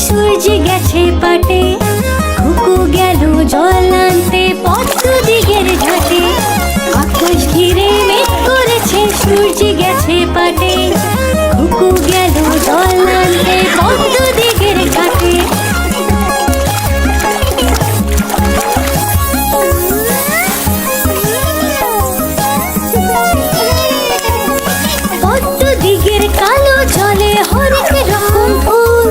সূর্য গেছে পাটে, খুকু গেল জল আনতে পদ্ম দিকের ঘাটে। আকাশ ঘিরে মেঘ করেছে সূর্য গেছে পাটে, খুকু গেল জল আনতে পদ্ম দিকের ঘাটে। পদ্ম দিকের কালো জলে হরেক রকম ফুল,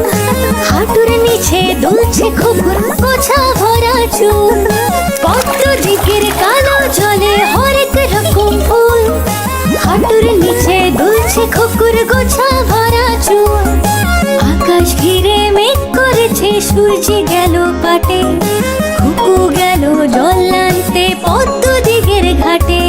হাঁটুর নিচে দুলছে খুকুর গোছা ভরা চুল। পদ্ম দিকের কালো জলে হরেক রকম ফুল, হাঁটুর নিচে দুলছে খুকুর গোছা ভরা চুল। আকাশ ঘিরে মেঘ করেছে সূর্য গেল পাটে, খুকু গেল জল আনতে পদ্ম দিকের ঘাটে।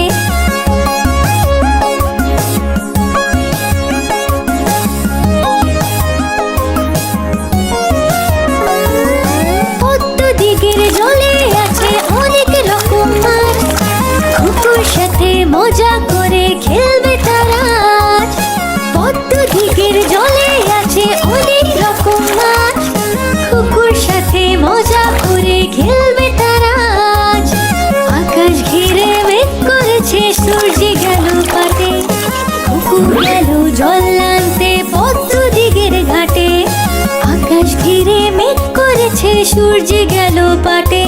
পদ্ম দিকের জলে আছে অনেক রকম মাছ, খুকুর সাথে মজা করে খেলবে তারা আজ। পদ্ম দিকের জলে আছে অনেক রকম মাছ, খুকুর সাথে মজা করে খেলবে তারা আজ। আকাশ ঘিরে মেঘ করেছে সূর্য গেল পাটে, খুকু গেল জল আনতে পদ্ম দিকের ঘাটে। আকাশ ঘিরে মেঘ করেছে সূর্য গেল পাটে,